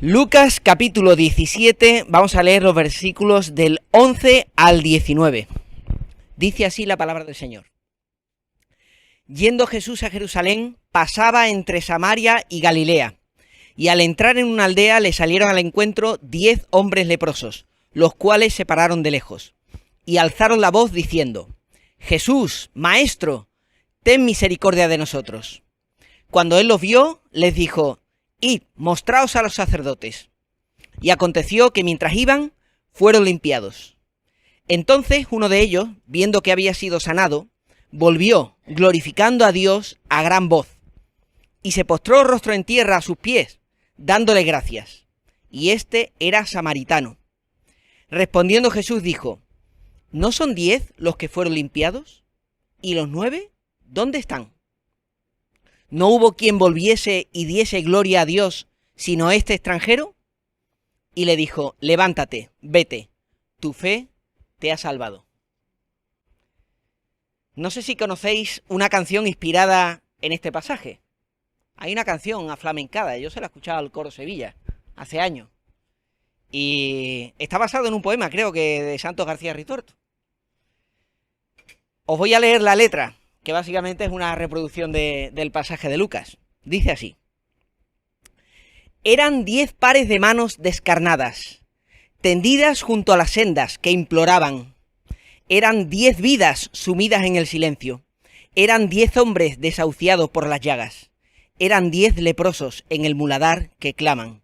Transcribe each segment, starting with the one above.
Lucas capítulo 17, vamos a leer los versículos del 11 al 19. Dice así la palabra del Señor. Yendo Jesús a Jerusalén, pasaba entre Samaria y Galilea, y al entrar en una aldea le salieron al encuentro 10 hombres leprosos, los cuales se pararon de lejos, y alzaron la voz diciendo: Jesús, Maestro, ten misericordia de nosotros. Cuando él los vio, les dijo: Id, mostraos a los sacerdotes. Y aconteció que mientras iban, fueron limpiados. Entonces uno de ellos, viendo que había sido sanado, volvió, glorificando a Dios a gran voz, y se postró rostro en tierra a sus pies, dándole gracias. Y este era samaritano. Respondiendo Jesús dijo: ¿No son 10 los que fueron limpiados? ¿Y los 9? ¿Dónde están? ¿No hubo quien volviese y diese gloria a Dios, sino este extranjero? Y le dijo: levántate, vete, tu fe te ha salvado. No sé si conocéis una canción inspirada en este pasaje. Hay una canción aflamencada, yo se la escuchaba al Coro Sevilla hace años. Y está basado en un poema, creo que de Santos García Ritorto. Os voy a leer la letra, que básicamente es una reproducción del pasaje de Lucas. Dice así: Eran 10 pares de manos descarnadas, tendidas junto a las sendas que imploraban. Eran 10 vidas sumidas en el silencio. Eran 10 hombres desahuciados por las llagas. Eran 10 leprosos en el muladar que claman: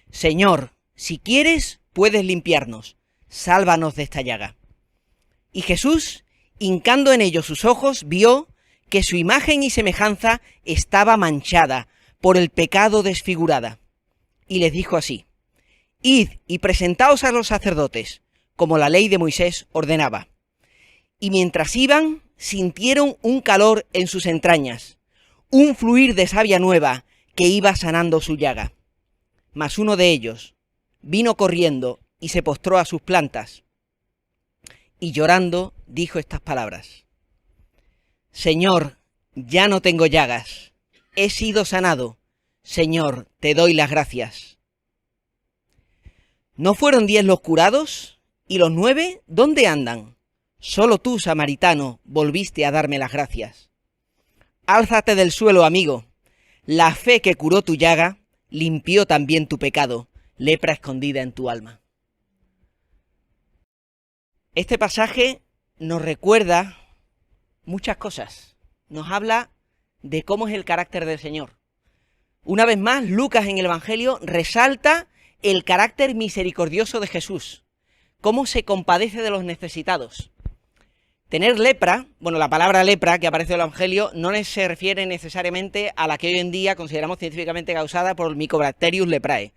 Señor, si quieres, puedes limpiarnos, sálvanos de esta llaga. Y Jesús, hincando en ellos sus ojos, vio que su imagen y semejanza estaba manchada, por el pecado desfigurada. Y les dijo así: Id y presentaos a los sacerdotes, como la ley de Moisés ordenaba. Y mientras iban, sintieron un calor en sus entrañas, un fluir de savia nueva que iba sanando su llaga. Mas uno de ellos vino corriendo y se postró a sus plantas, y llorando dijo estas palabras: Señor, ya no tengo llagas, he sido sanado. Señor, te doy las gracias. ¿No fueron 10 los curados? ¿Y los 9 dónde andan? Solo tú, samaritano, volviste a darme las gracias. Álzate del suelo, amigo. La fe que curó tu llaga limpió también tu pecado, lepra escondida en tu alma. Este pasaje nos recuerda muchas cosas. Nos habla de cómo es el carácter del Señor. Una vez más, Lucas en el Evangelio resalta el carácter misericordioso de Jesús, cómo se compadece de los necesitados. Tener lepra, bueno, la palabra lepra que aparece en el Evangelio no se refiere necesariamente a la que hoy en día consideramos científicamente causada por el Mycobacterium leprae.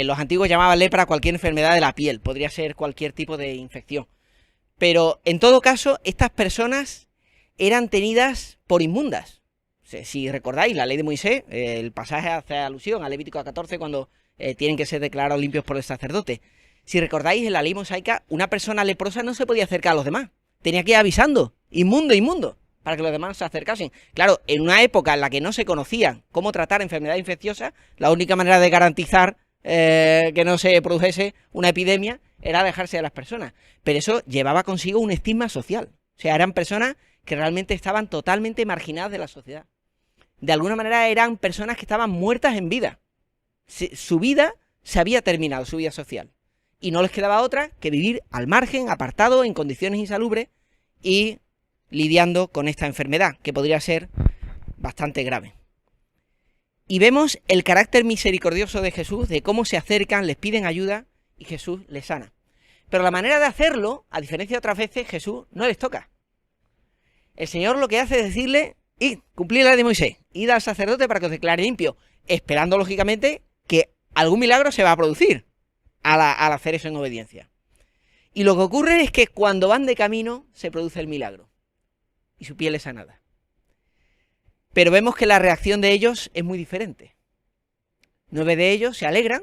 Los antiguos llamaban lepra a cualquier enfermedad de la piel, podría ser cualquier tipo de infección. Pero en todo caso, estas personas eran tenidas por inmundas. Si recordáis, la ley de Moisés, el pasaje hace alusión a Levítico 14 cuando tienen que ser declarados limpios por el sacerdote. Si recordáis, en la ley mosaica, una persona leprosa no se podía acercar a los demás. Tenía que ir avisando: inmundo, inmundo, para que los demás se acercasen. Claro, en una época en la que no se conocía cómo tratar enfermedades infecciosas, la única manera de garantizar que no se produjese una epidemia era alejarse de las personas. Pero eso llevaba consigo un estigma social. O sea, eran personas que realmente estaban totalmente marginadas de la sociedad. De alguna manera eran personas que estaban muertas en vida. Su vida se había terminado, su vida social. Y no les quedaba otra que vivir al margen, apartado, en condiciones insalubres y lidiando con esta enfermedad, que podría ser bastante grave. Y vemos el carácter misericordioso de Jesús, de cómo se acercan, les piden ayuda y Jesús les sana. Pero la manera de hacerlo, a diferencia de otras veces, Jesús no les toca. El Señor lo que hace es decirle: id, cumplid la ley de Moisés, id al sacerdote para que os declare limpio, esperando lógicamente que algún milagro se va a producir al hacer eso en obediencia. Y lo que ocurre es que cuando van de camino se produce el milagro y su piel es sanada. Pero vemos que la reacción de ellos es muy diferente. 9 de ellos se alegran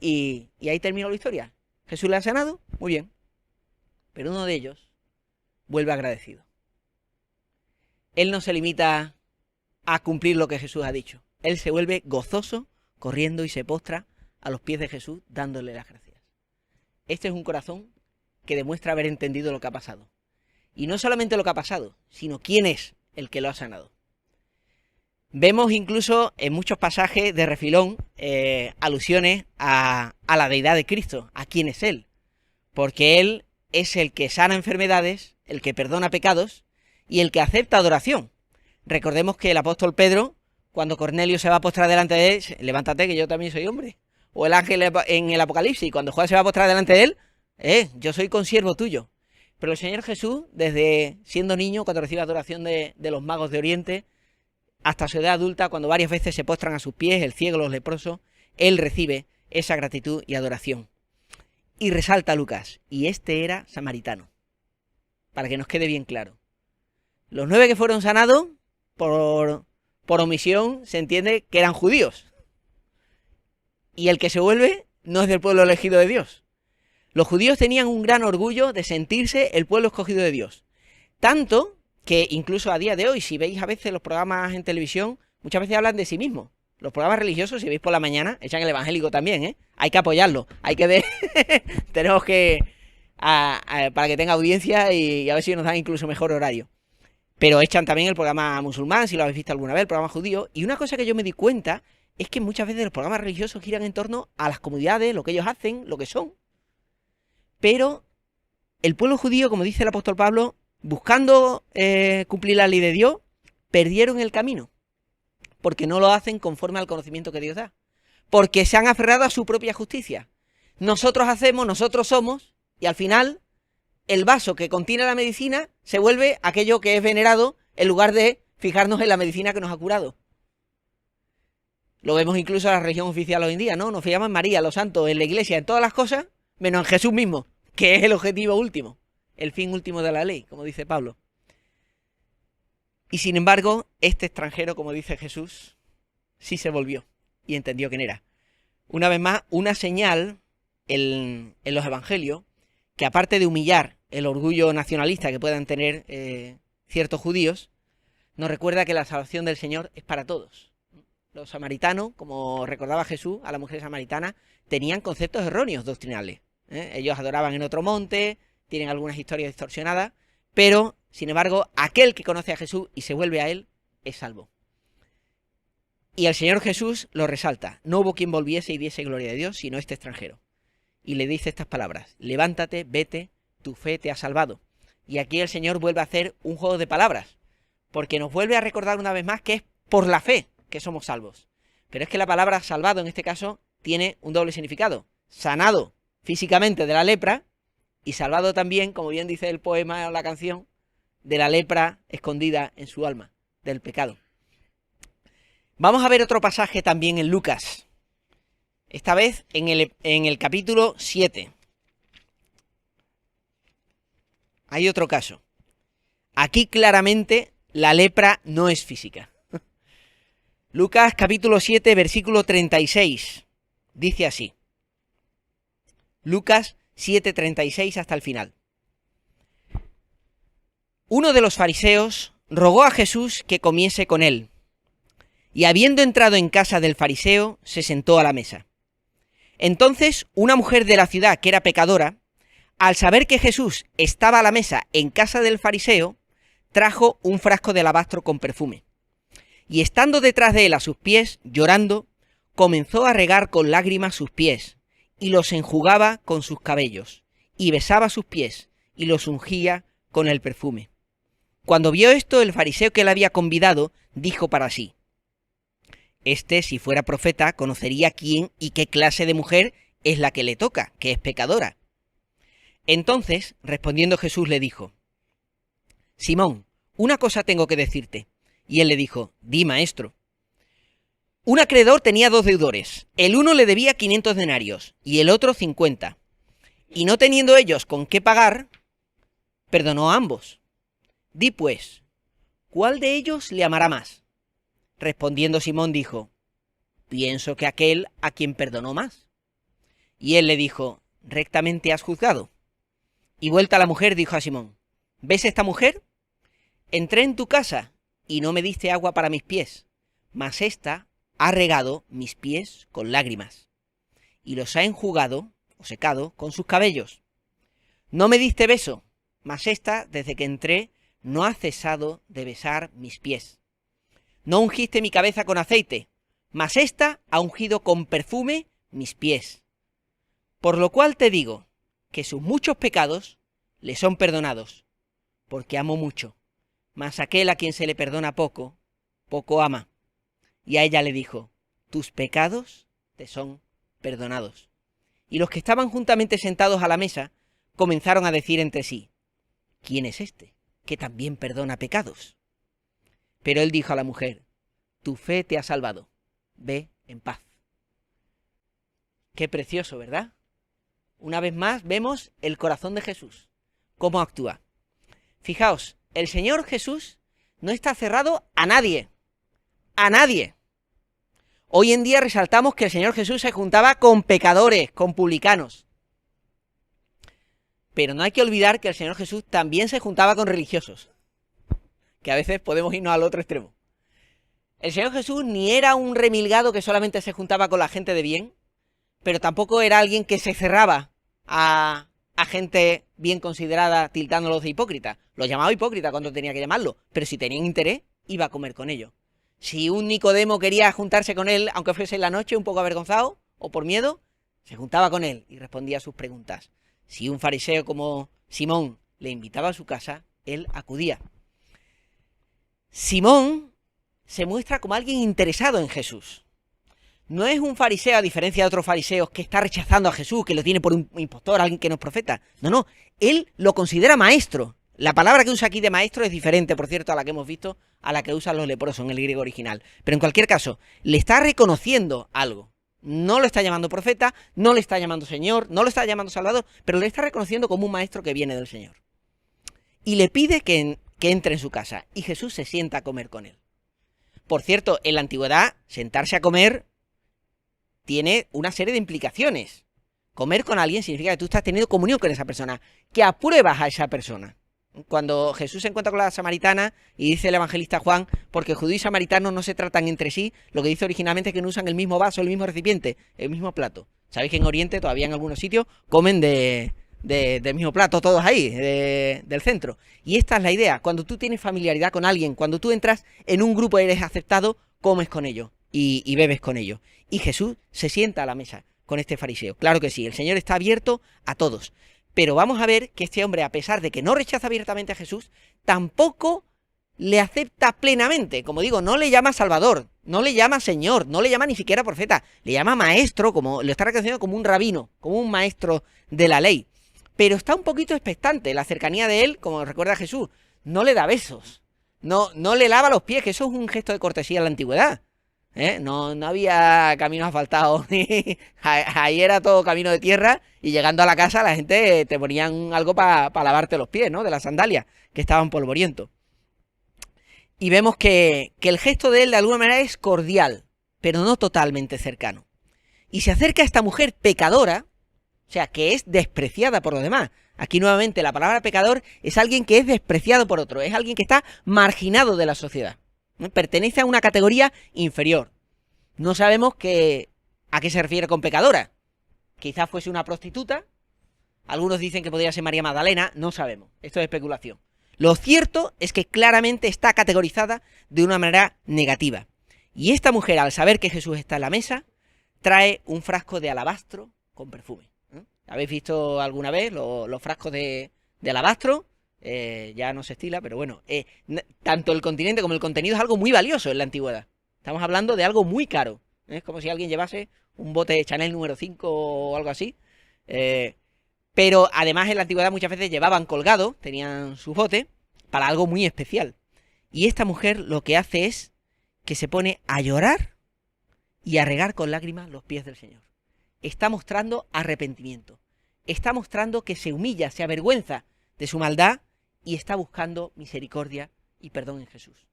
y ahí terminó la historia. Jesús le ha sanado, muy bien. Pero uno de ellos vuelve agradecido. Él no se limita a cumplir lo que Jesús ha dicho. Él se vuelve gozoso corriendo y se postra a los pies de Jesús dándole las gracias. Este es un corazón que demuestra haber entendido lo que ha pasado. Y no solamente lo que ha pasado, sino quién es el que lo ha sanado. Vemos incluso en muchos pasajes de refilón alusiones a la deidad de Cristo, a quién es Él. Porque Él es el que sana enfermedades, el que perdona pecados y el que acepta adoración. Recordemos que el apóstol Pedro, cuando Cornelio se va a postrar delante de él, levántate que yo también soy hombre. O el ángel en el Apocalipsis, cuando Juan se va a postrar delante de él, yo soy consiervo tuyo. Pero el Señor Jesús, desde siendo niño, cuando recibe adoración de los magos de Oriente, hasta su edad adulta, cuando varias veces se postran a sus pies, el ciego, los leprosos, Él recibe esa gratitud y adoración. Y resalta Lucas, y este era samaritano, para que nos quede bien claro. Los 9 que fueron sanados, por omisión, se entiende que eran judíos. Y el que se vuelve no es del pueblo elegido de Dios. Los judíos tenían un gran orgullo de sentirse el pueblo escogido de Dios. Tanto que incluso a día de hoy, si veis a veces los programas en televisión, muchas veces hablan de sí mismos. Los programas religiosos, si veis por la mañana, echan el evangélico también, ¿eh? Hay que apoyarlo, hay que ver... Tenemos que... para que tenga audiencia y a ver si nos dan incluso mejor horario. Pero echan también el programa musulmán, si lo habéis visto alguna vez, el programa judío. Y una cosa que yo me di cuenta es que muchas veces los programas religiosos giran en torno a las comunidades, lo que ellos hacen, lo que son. Pero el pueblo judío, como dice el apóstol Pablo, buscando cumplir la ley de Dios, perdieron el camino. Porque no lo hacen conforme al conocimiento que Dios da. Porque se han aferrado a su propia justicia. Nosotros hacemos, nosotros somos, y al final el vaso que contiene la medicina se vuelve aquello que es venerado en lugar de fijarnos en la medicina que nos ha curado. Lo vemos incluso en la religión oficial hoy en día, ¿no? Nos fijamos en María, los santos, en la iglesia, en todas las cosas, menos en Jesús mismo, que es el objetivo último, el fin último de la ley, como dice Pablo. Y sin embargo, este extranjero, como dice Jesús, sí se volvió y entendió quién era. Una vez más, una señal en los evangelios que, aparte de humillar el orgullo nacionalista que puedan tener ciertos judíos, nos recuerda que la salvación del Señor es para todos. Los samaritanos, como recordaba Jesús a la mujer samaritana, tenían conceptos erróneos doctrinales. Ellos adoraban en otro monte, tienen algunas historias distorsionadas, pero, sin embargo, aquel que conoce a Jesús y se vuelve a Él, es salvo. Y el Señor Jesús lo resalta. No hubo quien volviese y diese gloria a Dios, sino este extranjero. Y le dice estas palabras: levántate, vete, tu fe te ha salvado. Y aquí el Señor vuelve a hacer un juego de palabras, porque nos vuelve a recordar una vez más que es por la fe que somos salvos. Pero es que la palabra salvado en este caso tiene un doble significado. Sanado físicamente de la lepra y salvado también, como bien dice el poema o la canción, de la lepra escondida en su alma, del pecado. Vamos a ver otro pasaje también en Lucas. Esta vez en el capítulo 7. Hay otro caso. Aquí claramente la lepra no es física. Lucas capítulo 7, versículo 36. Dice así. Lucas 7, 36 hasta el final. Uno de los fariseos rogó a Jesús que comiese con él. Y habiendo entrado en casa del fariseo, se sentó a la mesa. Entonces, una mujer de la ciudad, que era pecadora, al saber que Jesús estaba a la mesa en casa del fariseo, trajo un frasco de alabastro con perfume. Y estando detrás de él a sus pies, llorando, comenzó a regar con lágrimas sus pies, y los enjugaba con sus cabellos, y besaba sus pies, y los ungía con el perfume. Cuando vio esto, el fariseo que le había convidado, dijo para sí: este, si fuera profeta, conocería quién y qué clase de mujer es la que le toca, que es pecadora. Entonces, respondiendo Jesús, le dijo: Simón, una cosa tengo que decirte. Y él le dijo: di, maestro. Un acreedor tenía 2 deudores. El uno le debía 500 denarios y el otro 50. Y no teniendo ellos con qué pagar, perdonó a ambos. Di pues, ¿cuál de ellos le amará más? Respondiendo Simón dijo: pienso que aquel a quien perdonó más. Y él le dijo: rectamente has juzgado. Y vuelta la mujer dijo a Simón: ¿ves esta mujer? Entré en tu casa y no me diste agua para mis pies, mas ésta ha regado mis pies con lágrimas, y los ha enjugado o secado con sus cabellos. No me diste beso, mas ésta, desde que entré, no ha cesado de besar mis pies. No ungiste mi cabeza con aceite, mas ésta ha ungido con perfume mis pies. Por lo cual te digo que sus muchos pecados le son perdonados, porque amo mucho. Mas aquel a quien se le perdona poco, poco ama. Y a ella le dijo, tus pecados te son perdonados. Y los que estaban juntamente sentados a la mesa comenzaron a decir entre sí, ¿quién es este que también perdona pecados? Pero él dijo a la mujer, tu fe te ha salvado, ve en paz. Qué precioso, ¿verdad? Una vez más vemos el corazón de Jesús, cómo actúa. Fijaos, el Señor Jesús no está cerrado a nadie, a nadie. Hoy en día resaltamos que el Señor Jesús se juntaba con pecadores, con publicanos. Pero no hay que olvidar que el Señor Jesús también se juntaba con religiosos, que a veces podemos irnos al otro extremo. El Señor Jesús ni era un remilgado que solamente se juntaba con la gente de bien, pero tampoco era alguien que se cerraba a gente bien considerada, tildándolos de hipócrita. Los llamaba hipócrita cuando tenía que llamarlo, pero si tenían interés, iba a comer con ellos. Si un Nicodemo quería juntarse con él, aunque fuese en la noche, un poco avergonzado o por miedo, se juntaba con él y respondía a sus preguntas. Si un fariseo como Simón le invitaba a su casa, él acudía. Simón se muestra como alguien interesado en Jesús. No es un fariseo, a diferencia de otros fariseos, que está rechazando a Jesús, que lo tiene por un impostor, alguien que no es profeta. No, él lo considera maestro. La palabra que usa aquí de maestro es diferente, por cierto, a la que hemos visto, a la que usan los leprosos en el griego original. Pero en cualquier caso, le está reconociendo algo. No lo está llamando profeta, no le está llamando Señor, no lo está llamando Salvador, pero le está reconociendo como un maestro que viene del Señor. Y le pide que entre en su casa, y Jesús se sienta a comer con él. Por cierto, en la antigüedad, sentarse a comer tiene una serie de implicaciones. Comer con alguien significa que tú estás teniendo comunión con esa persona, que apruebas a esa persona. Cuando Jesús se encuentra con la samaritana y dice el evangelista Juan, porque judíos y samaritanos no se tratan entre sí, lo que dice originalmente es que no usan el mismo vaso, el mismo recipiente, el mismo plato. Sabéis que en Oriente todavía en algunos sitios comen del mismo plato todos ahí, del centro. Y esta es la idea, cuando tú tienes familiaridad con alguien, cuando tú entras en un grupo y eres aceptado, comes con ellos y bebes con ellos. Y Jesús se sienta a la mesa con este fariseo. Claro que sí, el Señor está abierto a todos. Pero vamos a ver que este hombre, a pesar de que no rechaza abiertamente a Jesús, tampoco le acepta plenamente. Como digo, no le llama Salvador, no le llama Señor, no le llama ni siquiera profeta, le llama maestro, como lo está reconociendo como un rabino, como un maestro de la ley. Pero está un poquito expectante, la cercanía de él, como recuerda Jesús, no le da besos, no le lava los pies, que eso es un gesto de cortesía en la antigüedad. No había caminos asfaltados, ahí era todo camino de tierra, y llegando a la casa la gente te ponían algo para lavarte los pies, ¿no? De las sandalias, que estaban polvorientos. Y vemos que el gesto de él de alguna manera es cordial, pero no totalmente cercano. Y se acerca a esta mujer pecadora, o sea, que es despreciada por los demás. Aquí nuevamente la palabra pecador es alguien que es despreciado por otro, es alguien que está marginado de la sociedad. Pertenece a una categoría inferior. No sabemos a qué se refiere con pecadora. Quizás fuese una prostituta. Algunos dicen que podría ser María Magdalena. No sabemos. Esto es especulación. Lo cierto es que claramente está categorizada de una manera negativa. Y esta mujer, al saber que Jesús está en la mesa, trae un frasco de alabastro con perfume. ¿Habéis visto alguna vez los frascos de alabastro? Ya no se estila, pero bueno, tanto el continente como el contenido es algo muy valioso en la antigüedad. Estamos hablando de algo muy caro. Es como si alguien llevase un bote de Chanel número 5 o algo así. Pero además en la antigüedad muchas veces llevaban colgado, tenían su bote, para algo muy especial. Y esta mujer lo que hace es que se pone a llorar y a regar con lágrimas los pies del Señor. Está mostrando arrepentimiento. Está mostrando que se humilla, se avergüenza de su maldad y está buscando misericordia y perdón en Jesús.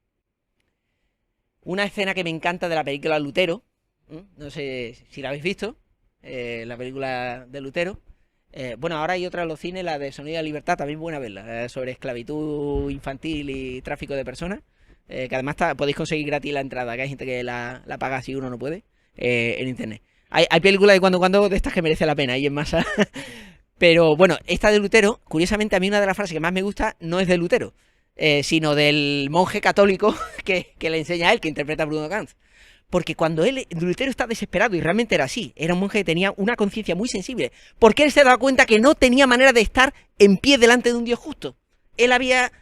Una escena que me encanta de la película Lutero, no sé si la habéis visto, la película de Lutero. Bueno, ahora hay otra en los cines, la de Sonido de la Libertad, también buena verla, sobre esclavitud infantil y tráfico de personas. que además podéis conseguir gratis la entrada, que hay gente que la paga si uno no puede, en internet. Hay películas de cuando en cuando de estas que merece la pena, y en masa. Pero bueno, esta de Lutero, curiosamente a mí una de las frases que más me gusta no es de Lutero, sino del monje católico que le enseña a él, que interpreta a Bruno Ganz. Porque cuando Lutero está desesperado, y realmente era así, era un monje que tenía una conciencia muy sensible, porque él se daba cuenta que no tenía manera de estar en pie delante de un Dios justo. Él había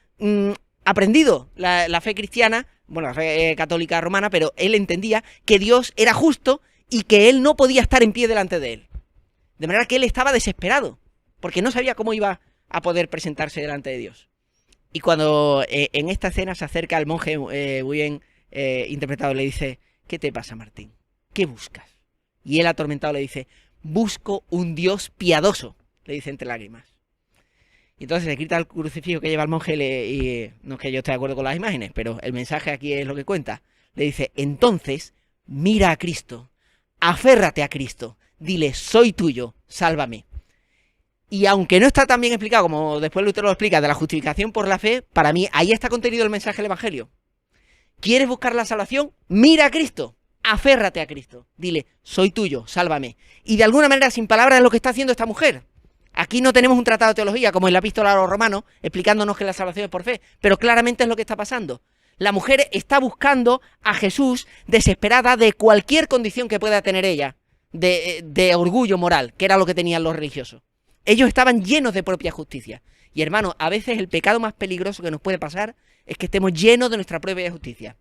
aprendido la fe cristiana, bueno, la fe católica romana, pero él entendía que Dios era justo y que él no podía estar en pie delante de él. De manera que él estaba desesperado, porque no sabía cómo iba a poder presentarse delante de Dios. Y cuando en esta escena se acerca al monje, muy bien interpretado, le dice: ¿qué te pasa, Martín? ¿Qué buscas? Y él atormentado le dice: busco un Dios piadoso, le dice entre lágrimas. Y entonces le quita el crucifijo que lleva el monje y no es que yo esté de acuerdo con las imágenes, pero el mensaje aquí es lo que cuenta. Le dice: entonces, mira a Cristo, aférrate a Cristo, dile: soy tuyo, sálvame. Y aunque no está tan bien explicado como después Lutero lo explica de la justificación por la fe, para mí ahí está contenido el mensaje del Evangelio. ¿Quieres buscar la salvación? Mira a Cristo, aférrate a Cristo, dile: soy tuyo, sálvame. Y de alguna manera, sin palabras, es lo que está haciendo esta mujer. Aquí no tenemos un tratado de teología como en la epístola a los romanos explicándonos que la salvación es por fe, pero claramente es lo que está pasando. La mujer está buscando a Jesús desesperada de cualquier condición que pueda tener ella, de orgullo moral, que era lo que tenían los religiosos. Ellos estaban llenos de propia justicia. Y hermano, a veces el pecado más peligroso que nos puede pasar es que estemos llenos de nuestra propia justicia.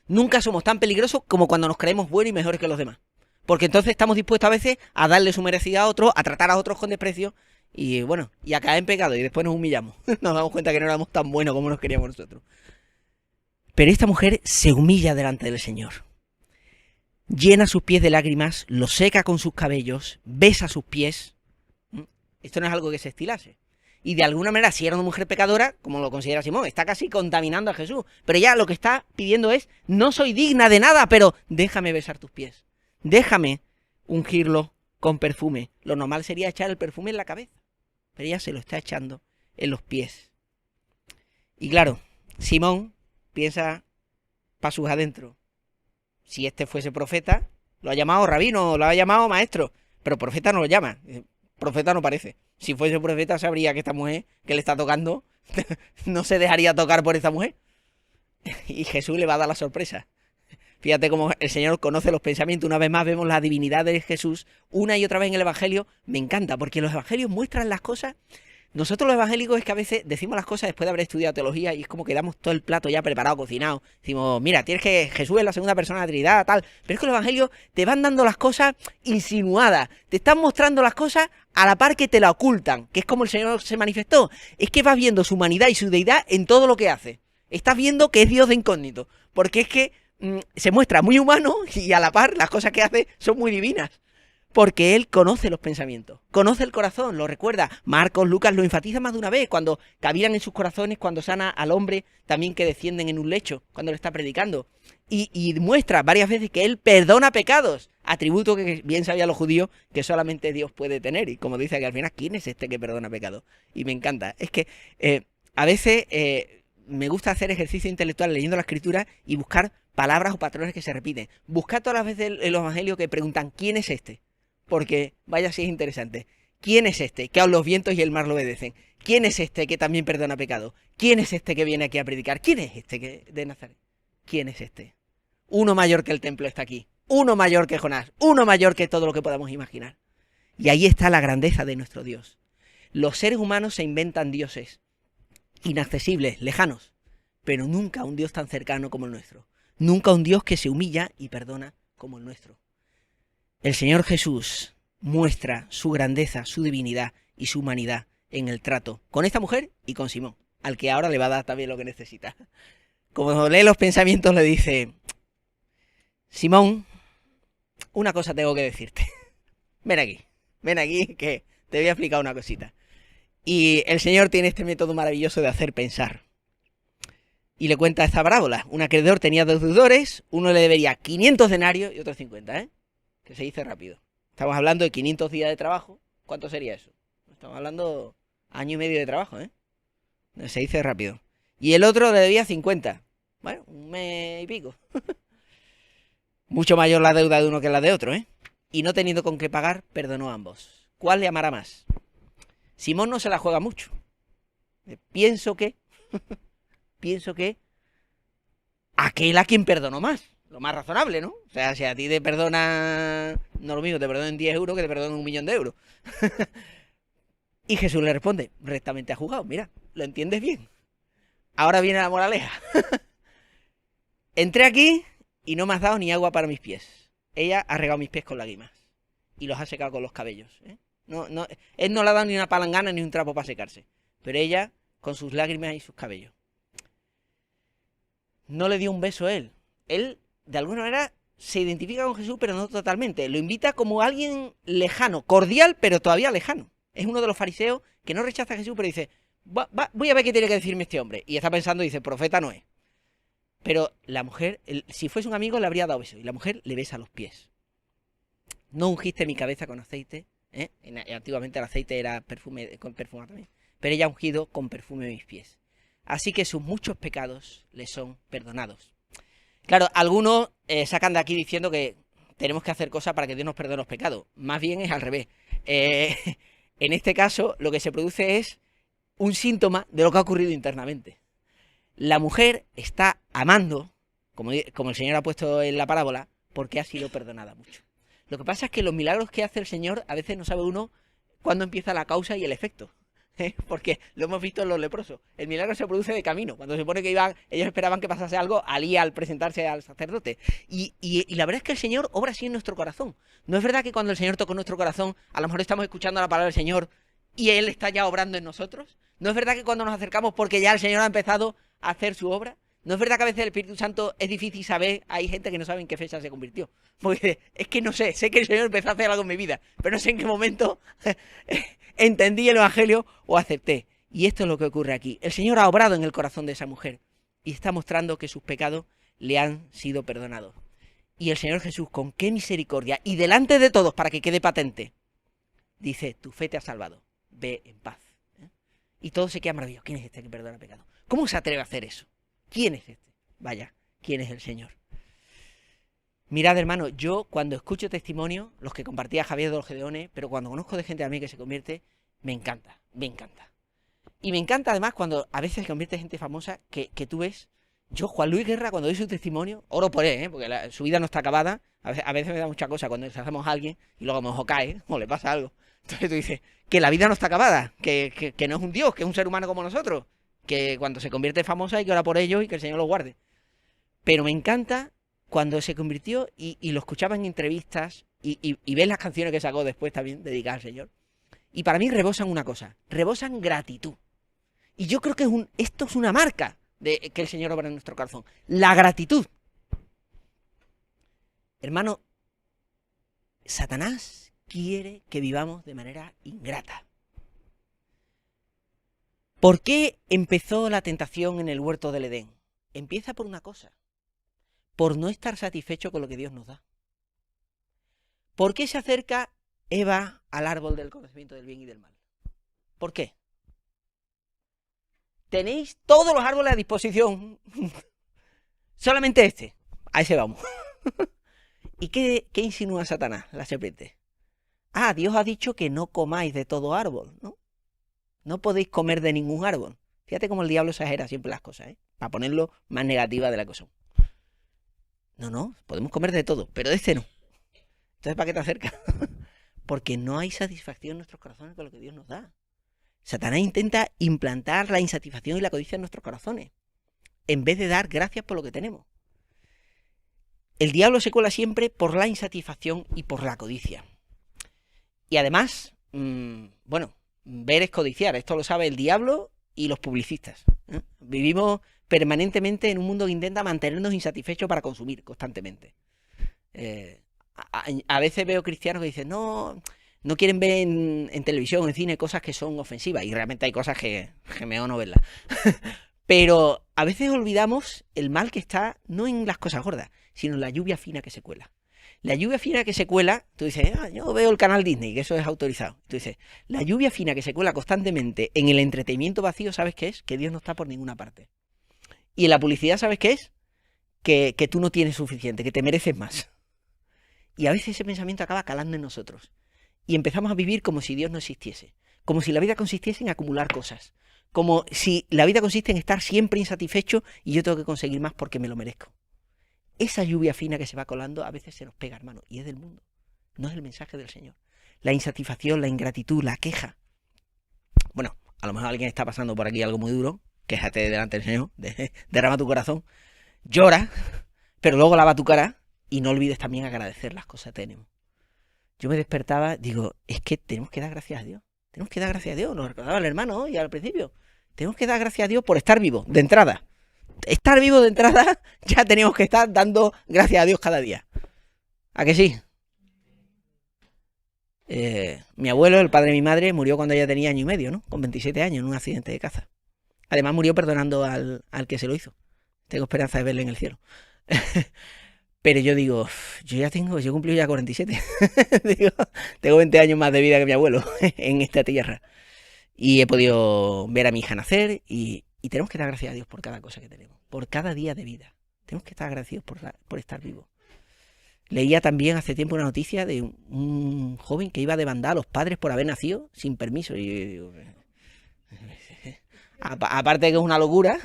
Nunca somos tan peligrosos como cuando nos creemos buenos y mejores que los demás. Porque entonces estamos dispuestos a veces a darle su merecida a otros, a tratar a otros con desprecio y bueno, y a caer en pecado y después nos humillamos. Nos damos cuenta que no éramos tan buenos como nos queríamos nosotros. Pero esta mujer se humilla delante del Señor. Llena sus pies de lágrimas, los seca con sus cabellos, besa sus pies. Esto no es algo que se estilase. Y de alguna manera, si era una mujer pecadora, como lo considera Simón, está casi contaminando a Jesús. Pero ella lo que está pidiendo es: no soy digna de nada, pero déjame besar tus pies. Déjame ungirlo con perfume. Lo normal sería echar el perfume en la cabeza, pero ella se lo está echando en los pies. Y claro, Simón piensa para sus adentros: si este fuese profeta, lo ha llamado rabino, lo ha llamado maestro, pero profeta no lo llama. Profeta no parece. Si fuese profeta sabría que esta mujer que le está tocando no se dejaría tocar por esta mujer. Y Jesús le va a dar la sorpresa. Fíjate cómo el Señor conoce los pensamientos. Una vez más vemos la divinidad de Jesús una y otra vez en el Evangelio. Me encanta, porque los Evangelios muestran las cosas. Nosotros los evangélicos es que a veces decimos las cosas después de haber estudiado teología y es como que damos todo el plato ya preparado, cocinado. Decimos: mira, tienes que Jesús es la segunda persona de la Trinidad, tal. Pero es que los evangelios te van dando las cosas insinuadas. Te están mostrando las cosas a la par que te la ocultan, que es como el Señor se manifestó. Es que vas viendo su humanidad y su deidad en todo lo que hace. Estás viendo que es Dios de incógnito, porque es que se muestra muy humano y a la par las cosas que hace son muy divinas. Porque Él conoce los pensamientos, conoce el corazón, lo recuerda. Marcos, Lucas lo enfatiza más de una vez, cuando cavilan en sus corazones, cuando sana al hombre también que descienden en un lecho, cuando le está predicando. Y muestra varias veces que Él perdona pecados, atributo que bien sabían los judíos que solamente Dios puede tener. Y como dice que al final, ¿quién es este que perdona pecados? Y me encanta. Es que a veces me gusta hacer ejercicio intelectual leyendo la Escritura y buscar palabras o patrones que se repiten. Buscar todas las veces en los evangelios que preguntan: ¿quién es este? Porque, vaya si es interesante. ¿Quién es este que a los vientos y el mar lo obedecen? ¿Quién es este que también perdona pecado? ¿Quién es este que viene aquí a predicar? ¿Quién es este de Nazaret? ¿Quién es este? Uno mayor que el templo está aquí. Uno mayor que Jonás. Uno mayor que todo lo que podamos imaginar. Y ahí está la grandeza de nuestro Dios. Los seres humanos se inventan dioses inaccesibles, lejanos, pero nunca un Dios tan cercano como el nuestro. Nunca un Dios que se humilla y perdona como el nuestro. El Señor Jesús muestra su grandeza, su divinidad y su humanidad en el trato con esta mujer y con Simón, al que ahora le va a dar también lo que necesita. Como lee los pensamientos, le dice: Simón, una cosa tengo que decirte. Ven aquí, que te voy a explicar una cosita. Y el Señor tiene este método maravilloso de hacer pensar. Y le cuenta esta parábola. Un acreedor tenía dos deudores, uno le debería 500 denarios y otro 50, que se dice rápido. Estamos hablando de 500 días de trabajo. ¿Cuánto sería eso? Estamos hablando año y medio de trabajo, Se dice rápido. Y el otro le debía 50. Bueno, un mes y pico. Mucho mayor la deuda de uno que la de otro, ¿eh? Y no teniendo con qué pagar, perdonó a ambos. ¿Cuál le amará más? Simón no se la juega mucho. Pienso que aquel a quien perdonó más. Lo más razonable, ¿no? O sea, si a ti te perdona, no lo mismo, te perdonan 10 euros que te perdonan 1.000.000 de euros. Y Jesús le responde, rectamente has jugado, mira, lo entiendes bien. Ahora viene la moraleja. Entré aquí y no me has dado ni agua para mis pies. Ella ha regado mis pies con lágrimas y los ha secado con los cabellos, ¿eh? Él no le ha dado ni una palangana ni un trapo para secarse, pero ella con sus lágrimas y sus cabellos. No le dio un beso a él. Él, de alguna manera, se identifica con Jesús, pero no totalmente. Lo invita como alguien lejano, cordial, pero todavía lejano. Es uno de los fariseos que no rechaza a Jesús, pero dice, voy a ver qué tiene que decirme este hombre. Y está pensando, dice, profeta no es. Pero la mujer, si fuese un amigo, le habría dado beso. Y la mujer le besa los pies. No ungiste mi cabeza con aceite, ¿eh? Antiguamente el aceite era perfume, con perfume también. Pero ella ha ungido con perfume mis pies. Así que sus muchos pecados le son perdonados. Claro, algunos sacan de aquí diciendo que tenemos que hacer cosas para que Dios nos perdone los pecados. Más bien es al revés. En este caso, lo que se produce es un síntoma de lo que ha ocurrido internamente. La mujer está amando, como el Señor ha puesto en la parábola, porque ha sido perdonada mucho. Lo que pasa es que los milagros que hace el Señor, a veces no sabe uno cuándo empieza la causa y el efecto. Porque lo hemos visto en los leprosos. El milagro se produce de camino. Cuando se supone que ellos esperaban que pasase algo, al presentarse al sacerdote. Y la verdad es que el Señor obra así en nuestro corazón. No es verdad que cuando el Señor toca nuestro corazón, a lo mejor estamos escuchando la palabra del Señor y Él está ya obrando en nosotros. No es verdad que cuando nos acercamos porque ya el Señor ha empezado a hacer su obra. No es verdad que a veces el Espíritu Santo es difícil saber, hay gente que no sabe en qué fecha se convirtió. Porque es que no sé que el Señor empezó a hacer algo en mi vida, pero no sé en qué momento entendí el Evangelio o acepté. Y esto es lo que ocurre aquí. El Señor ha obrado en el corazón de esa mujer y está mostrando que sus pecados le han sido perdonados. Y el Señor Jesús, con qué misericordia, y delante de todos, para que quede patente, dice, tu fe te ha salvado, ve en paz. Y todos se quedan maravillados. ¿Quién es este que perdona pecados? ¿Cómo se atreve a hacer eso? ¿Quién es este? Vaya, ¿quién es el Señor? Mirad, hermano, yo cuando escucho testimonios, los que compartía Javier de los Gedeones, pero cuando conozco de gente a mí que se convierte, me encanta, me encanta. Y me encanta además cuando a veces se convierte gente famosa que tú ves. Yo, Juan Luis Guerra, cuando doy su testimonio, oro por él, porque su vida no está acabada. A veces me da mucha cosa cuando hacemos a alguien y luego a lo mejor cae o le pasa algo. Entonces tú dices que la vida no está acabada, que no es un Dios, que es un ser humano como nosotros, que cuando se convierte famosa hay que orar por ellos y que el Señor los guarde. Pero me encanta cuando se convirtió y lo escuchaba en entrevistas y ves las canciones que sacó después también dedicadas al Señor. Y para mí rebosan una cosa, rebosan gratitud. Y yo creo que esto es una marca de que el Señor obra en nuestro corazón. La gratitud. Hermano, Satanás quiere que vivamos de manera ingrata. ¿Por qué empezó la tentación en el huerto del Edén? Empieza por una cosa. Por no estar satisfecho con lo que Dios nos da. ¿Por qué se acerca Eva al árbol del conocimiento del bien y del mal? ¿Por qué? Tenéis todos los árboles a disposición. Solamente este. A ese vamos. ¿Y qué insinúa Satanás, la serpiente? Ah, Dios ha dicho que no comáis de todo árbol, ¿no? No podéis comer de ningún árbol. Fíjate cómo el diablo exagera siempre las cosas, ¿eh? Para ponerlo más negativa de la cosa. No, podemos comer de todo, pero de este no. Entonces, ¿para qué te acercas? Porque no hay satisfacción en nuestros corazones con lo que Dios nos da. Satanás intenta implantar la insatisfacción y la codicia en nuestros corazones, en vez de dar gracias por lo que tenemos. El diablo se cuela siempre por la insatisfacción y por la codicia. Y además, ver es codiciar. Esto lo sabe el diablo y los publicistas, ¿eh? Vivimos permanentemente en un mundo que intenta mantenernos insatisfechos para consumir constantemente. A veces veo cristianos que dicen, no quieren ver en televisión, en cine, cosas que son ofensivas. Y realmente hay cosas que mejor no verlas. Pero a veces olvidamos el mal que está, no en las cosas gordas, sino en la lluvia fina que se cuela. La lluvia fina que se cuela, tú dices, yo veo el canal Disney, que eso es autorizado. Tú dices, la lluvia fina que se cuela constantemente en el entretenimiento vacío, ¿sabes qué es? Que Dios no está por ninguna parte. Y en la publicidad, ¿sabes qué es? que tú no tienes suficiente, que te mereces más. Y a veces ese pensamiento acaba calando en nosotros. Y empezamos a vivir como si Dios no existiese. Como si la vida consistiese en acumular cosas. Como si la vida consiste en estar siempre insatisfecho y yo tengo que conseguir más porque me lo merezco. Esa lluvia fina que se va colando a veces se nos pega, hermano, y es del mundo. No es el mensaje del Señor. La insatisfacción, la ingratitud, la queja. Bueno, a lo mejor alguien está pasando por aquí algo muy duro. Quéjate delante del Señor, derrama tu corazón, llora, pero luego lava tu cara y no olvides también agradecer las cosas que tenemos. Yo me despertaba, digo, es que tenemos que dar gracias a Dios. Tenemos que dar gracias a Dios, nos recordaba el hermano hoy al principio. Tenemos que dar gracias a Dios por estar vivo, de entrada. Estar vivo de entrada, ya tenemos que estar dando gracias a Dios cada día. ¿A que sí? Mi abuelo, el padre de mi madre, murió cuando ella tenía año y medio, ¿no? Con 27 años, en un accidente de caza. Además murió perdonando al que se lo hizo. Tengo esperanza de verle en el cielo. Pero yo digo, yo cumplí ya 47. Digo, tengo 20 años más de vida que mi abuelo en esta tierra. Y he podido ver a mi hija nacer y tenemos que dar gracias a Dios por cada cosa que tenemos, por cada día de vida. Tenemos que estar agradecidos por estar vivos. Leía también hace tiempo una noticia de un joven que iba a demandar a los padres por haber nacido sin permiso. Y yo digo, aparte de que es una locura,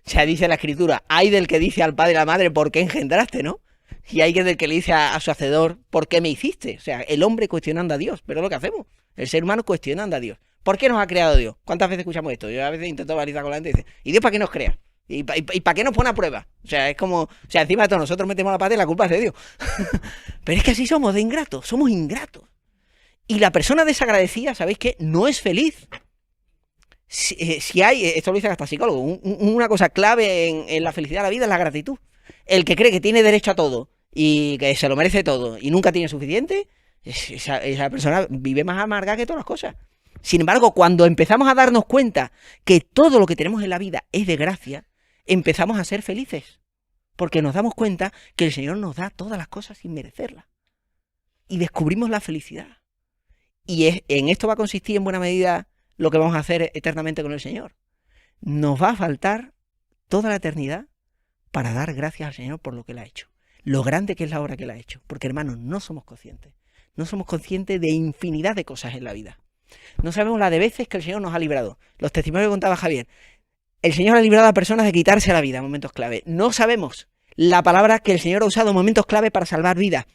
ya dice la escritura, hay del que dice al padre y a la madre por qué engendraste, ¿no? Y hay del que le dice a su hacedor, ¿por qué me hiciste? O sea, el hombre cuestionando a Dios, pero es lo que hacemos, el ser humano cuestionando a Dios. ¿Por qué nos ha creado Dios? ¿Cuántas veces escuchamos esto? Yo a veces intento balizar con la gente y dice, ¿y Dios para qué nos crea? ¿Y para qué nos pone a prueba? O sea, es como, o sea, encima de todo nosotros metemos la pata y la culpa es de Dios. Pero es que así somos de ingratos, somos ingratos. Y la persona desagradecida, ¿sabéis qué? No es feliz. Si hay, esto lo dice hasta psicólogo, una cosa clave en la felicidad de la vida es la gratitud. El que cree que tiene derecho a todo y que se lo merece todo y nunca tiene suficiente, esa persona vive más amarga que todas las cosas. Sin embargo, cuando empezamos a darnos cuenta que todo lo que tenemos en la vida es de gracia, empezamos a ser felices. Porque nos damos cuenta que el Señor nos da todas las cosas sin merecerlas. Y descubrimos la felicidad. Y en esto va a consistir en buena medida lo que vamos a hacer eternamente con el Señor. Nos va a faltar toda la eternidad para dar gracias al Señor por lo que Él ha hecho. Lo grande que es la obra que Él ha hecho. Porque, hermanos, no somos conscientes. No somos conscientes de infinidad de cosas en la vida. No sabemos la de veces que el Señor nos ha librado. Los testimonios que contaba Javier. El Señor ha librado a personas de quitarse la vida en momentos clave. No sabemos la palabra que el Señor ha usado en momentos clave para salvar vidas.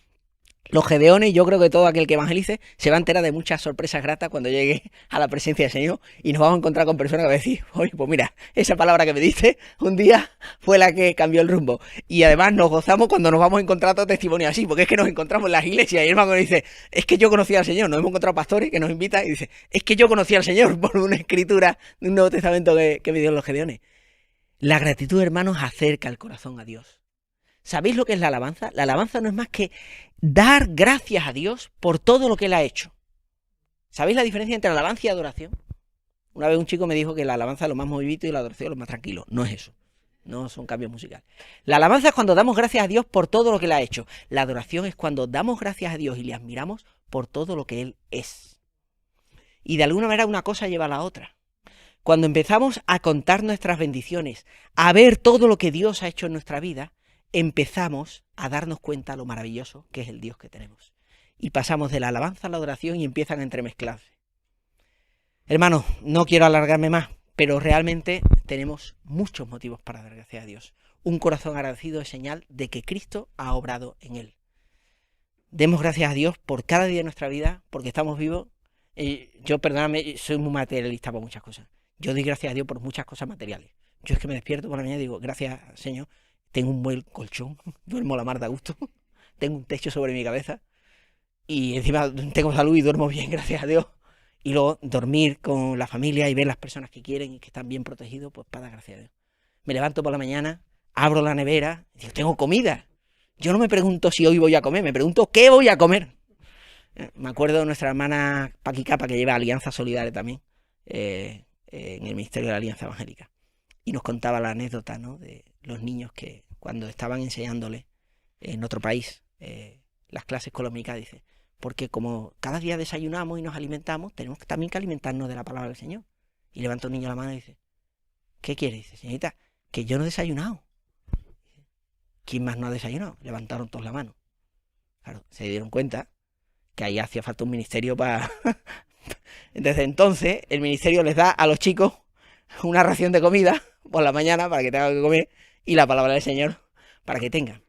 Los gedeones, yo creo que todo aquel que evangelice se va a enterar de muchas sorpresas gratas cuando llegue a la presencia del Señor y nos vamos a encontrar con personas que van a decir, oye, pues mira, esa palabra que me diste un día fue la que cambió el rumbo. Y además nos gozamos cuando nos vamos a encontrar otro testimonio así, porque es que nos encontramos en las iglesias y el hermano dice, es que yo conocía al Señor. Nos hemos encontrado pastores que nos invitan y dice, es que yo conocía al Señor por una escritura de un Nuevo Testamento que me dieron los gedeones. La gratitud, hermanos, acerca el corazón a Dios. ¿Sabéis lo que es la alabanza? La alabanza no es más que dar gracias a Dios por todo lo que Él ha hecho. ¿Sabéis la diferencia entre alabanza y adoración? Una vez un chico me dijo que la alabanza es lo más movidito y la adoración es lo más tranquilo. No es eso. No son cambios musicales. La alabanza es cuando damos gracias a Dios por todo lo que Él ha hecho. La adoración es cuando damos gracias a Dios y le admiramos por todo lo que Él es. Y de alguna manera una cosa lleva a la otra. Cuando empezamos a contar nuestras bendiciones, a ver todo lo que Dios ha hecho en nuestra vida, empezamos a darnos cuenta de lo maravilloso que es el Dios que tenemos. Y pasamos de la alabanza a la adoración y empiezan a entremezclarse. Hermanos, no quiero alargarme más, pero realmente tenemos muchos motivos para dar gracias a Dios. Un corazón agradecido es señal de que Cristo ha obrado en él. Demos gracias a Dios por cada día de nuestra vida, porque estamos vivos. Yo, perdóname, soy muy materialista por muchas cosas. Yo doy gracias a Dios por muchas cosas materiales. Yo es que me despierto por la mañana y digo, gracias, Señor. Tengo un buen colchón, duermo la mar de a gusto, tengo un techo sobre mi cabeza y encima tengo salud y duermo bien, gracias a Dios. Y luego dormir con la familia y ver las personas que quieren y que están bien protegidos, pues para dar gracias a Dios. Me levanto por la mañana, abro la nevera y digo, tengo comida. Yo no me pregunto si hoy voy a comer, me pregunto qué voy a comer. Me acuerdo de nuestra hermana Paqui Capa, que lleva Alianza Solidaria también, en el Ministerio de la Alianza Evangélica. Y nos contaba la anécdota, ¿no?, de los niños que cuando estaban enseñándole en otro país las clases colombianas, dice, porque como cada día desayunamos y nos alimentamos, tenemos también que alimentarnos de la palabra del Señor. Y levanta un niño la mano y dice, ¿qué quiere? Dice, señorita, que yo no he desayunado. ¿quién más no ha desayunado? Levantaron todos la mano. Claro, se dieron cuenta que ahí hacía falta un ministerio para... Desde entonces, el ministerio les da a los chicos una ración de comida por la mañana para que tengan que comer y la palabra del Señor para que tengan.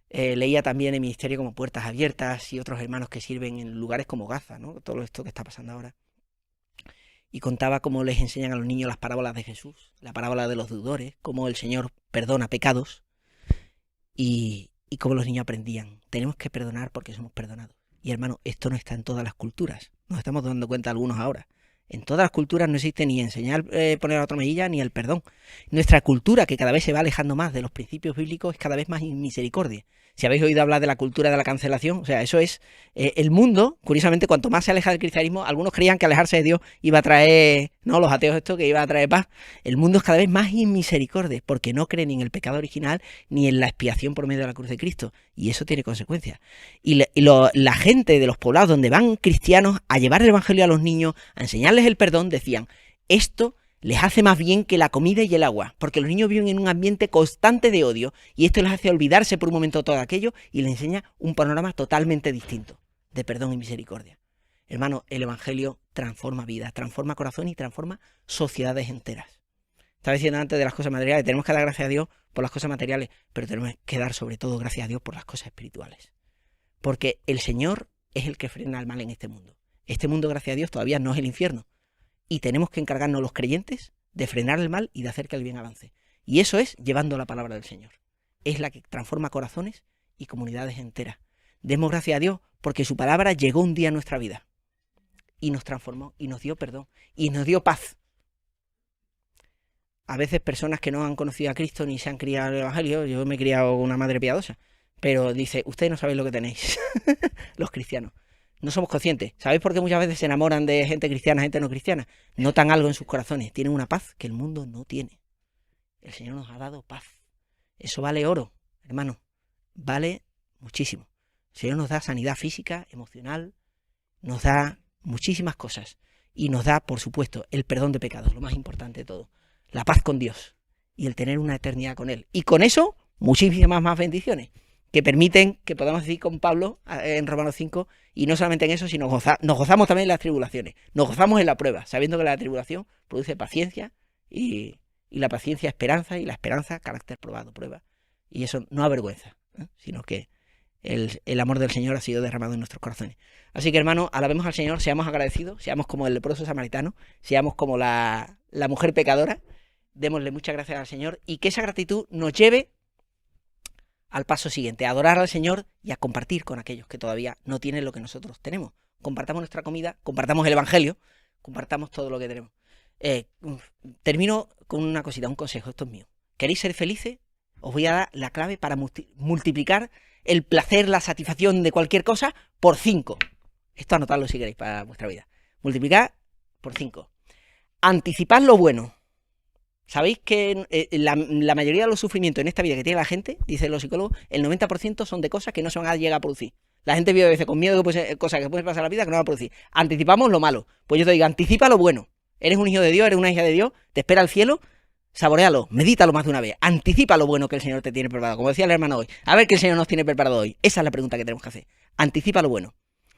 Leía también el ministerio como Puertas Abiertas y otros hermanos que sirven en lugares como Gaza, ¿no? Todo esto que está pasando ahora. Y contaba cómo les enseñan a los niños las parábolas de Jesús, la parábola de los deudores, cómo el Señor perdona pecados y cómo los niños aprendían. Tenemos que perdonar porque somos perdonados. Y hermano, esto no está en todas las culturas. Nos estamos dando cuenta algunos ahora. En todas las culturas no existe ni enseñar poner a otra mejilla ni el perdón. Nuestra cultura, que cada vez se va alejando más de los principios bíblicos, es cada vez más misericordia. Si habéis oído hablar de la cultura de la cancelación, o sea, eso es el mundo. Curiosamente, cuanto más se aleja del cristianismo, algunos creían que alejarse de Dios iba a traer, no, los ateos esto, que iba a traer paz. El mundo es cada vez más inmisericordia, porque no cree ni en el pecado original ni en la expiación por medio de la cruz de Cristo. Y eso tiene consecuencias. Y la gente de los poblados donde van cristianos a llevar el evangelio a los niños, a enseñarles el perdón, decían, esto les hace más bien que la comida y el agua, porque los niños viven en un ambiente constante de odio y esto les hace olvidarse por un momento todo aquello y les enseña un panorama totalmente distinto de perdón y misericordia. Hermano, el evangelio transforma vidas, transforma corazón y transforma sociedades enteras. Estaba diciendo antes de las cosas materiales, tenemos que dar gracias a Dios por las cosas materiales, pero tenemos que dar sobre todo gracias a Dios por las cosas espirituales. Porque el Señor es el que frena el mal en este mundo. Este mundo, gracias a Dios, todavía no es el infierno. Y tenemos que encargarnos los creyentes de frenar el mal y de hacer que el bien avance. Y eso es llevando la palabra del Señor. Es la que transforma corazones y comunidades enteras. Demos gracias a Dios porque su palabra llegó un día a nuestra vida. Y nos transformó, y nos dio perdón, y nos dio paz. A veces personas que no han conocido a Cristo ni se han criado en el Evangelio, yo me he criado con una madre piadosa, pero dice, ustedes no sabéis lo que tenéis, los cristianos. No somos conscientes. ¿Sabéis por qué muchas veces se enamoran de gente cristiana, gente no cristiana? Notan algo en sus corazones. Tienen una paz que el mundo no tiene. El Señor nos ha dado paz. Eso vale oro, hermano. Vale muchísimo. El Señor nos da sanidad física, emocional, nos da muchísimas cosas. Y nos da, por supuesto, el perdón de pecados, lo más importante de todo. La paz con Dios y el tener una eternidad con Él. Y con eso, muchísimas más bendiciones que permiten que podamos decir con Pablo en Romanos 5, y no solamente en eso, sino nos gozamos también en las tribulaciones, nos gozamos en la prueba, sabiendo que la tribulación produce paciencia, y la paciencia esperanza, y la esperanza carácter probado, prueba, y eso no avergüenza, sino que el amor del Señor ha sido derramado en nuestros corazones. Así que hermano, alabemos al Señor, seamos agradecidos, seamos como el leproso samaritano, seamos como la mujer pecadora, démosle muchas gracias al Señor, y que esa gratitud nos lleve al paso siguiente, a adorar al Señor y a compartir con aquellos que todavía no tienen lo que nosotros tenemos. Compartamos nuestra comida, compartamos el Evangelio, compartamos todo lo que tenemos. Termino con una cosita, un consejo, esto es mío. ¿Queréis ser felices? Os voy a dar la clave para multiplicar el placer, la satisfacción de cualquier cosa por 5. Esto anotadlo si queréis para vuestra vida. Multiplicar por 5. Anticipad lo bueno. ¿Sabéis que la mayoría de los sufrimientos en esta vida que tiene la gente, dicen los psicólogos, el 90% son de cosas que no se van a llegar a producir? La gente vive a veces con miedo de cosas que pueden pasar en la vida que no van a producir. Anticipamos lo malo. Pues yo te digo, anticipa lo bueno. Eres un hijo de Dios, eres una hija de Dios, te espera el cielo, saborealo, medítalo más de una vez. Anticipa lo bueno que el Señor te tiene preparado. Como decía el hermano hoy, a ver qué el Señor nos tiene preparado hoy. Esa es la pregunta que tenemos que hacer. Anticipa lo bueno.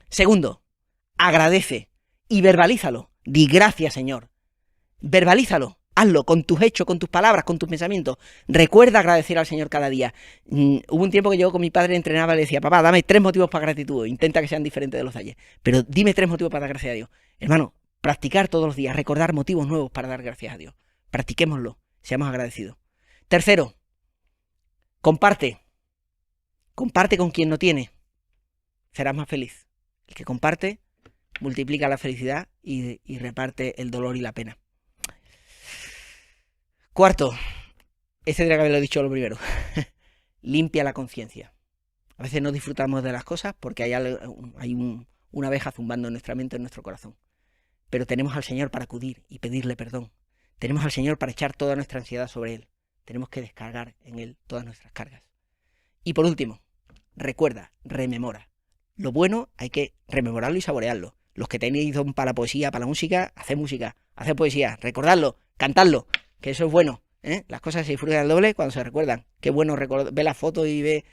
Segundo, agradece y verbalízalo. Di gracias, Señor. Verbalízalo. Hazlo con tus hechos, con tus palabras, con tus pensamientos. Recuerda agradecer al Señor cada día. Hubo un tiempo que yo con mi padre entrenaba y le decía, papá, dame 3 motivos para gratitud. Intenta que sean diferentes de los de ayer. Pero dime 3 motivos para dar gracias a Dios. Hermano, practicar todos los días, recordar motivos nuevos para dar gracias a Dios. Practiquémoslo, seamos agradecidos. Tercero, comparte. Comparte con quien no tiene. Serás más feliz. El que comparte multiplica la felicidad y reparte el dolor y la pena. Cuarto, este tendría que haberlo dicho lo primero, limpia la conciencia. A veces no disfrutamos de las cosas porque hay una abeja zumbando en nuestra mente, en nuestro corazón. Pero tenemos al Señor para acudir y pedirle perdón. Tenemos al Señor para echar toda nuestra ansiedad sobre Él. Tenemos que descargar en Él todas nuestras cargas. Y por último, recuerda, rememora. Lo bueno hay que rememorarlo y saborearlo. Los que tenéis don para la poesía, para la música, haced poesía, recordadlo, cantadlo. Que eso es bueno, ¿eh? Las cosas se disfrutan al doble cuando se recuerdan. Qué bueno ver las fotos y ver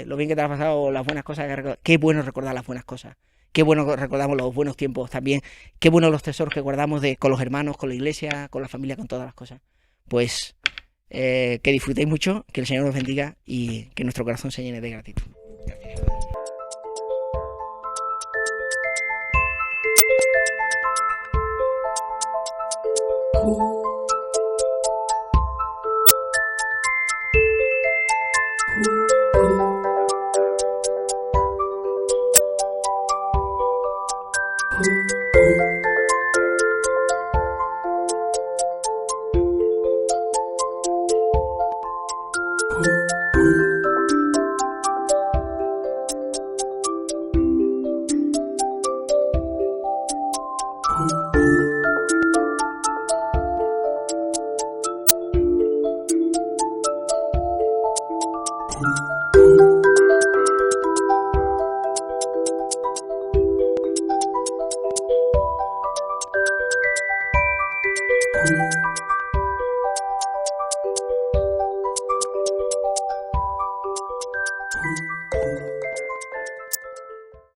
lo bien que te has pasado, las buenas cosas que recuerdas. Qué bueno recordar las buenas cosas. Qué bueno recordamos los buenos tiempos también. Qué bueno los tesoros que guardamos con los hermanos, con la iglesia, con la familia, con todas las cosas. Pues que disfrutéis mucho, que el Señor os bendiga y que nuestro corazón se llene de gratitud. Gracias.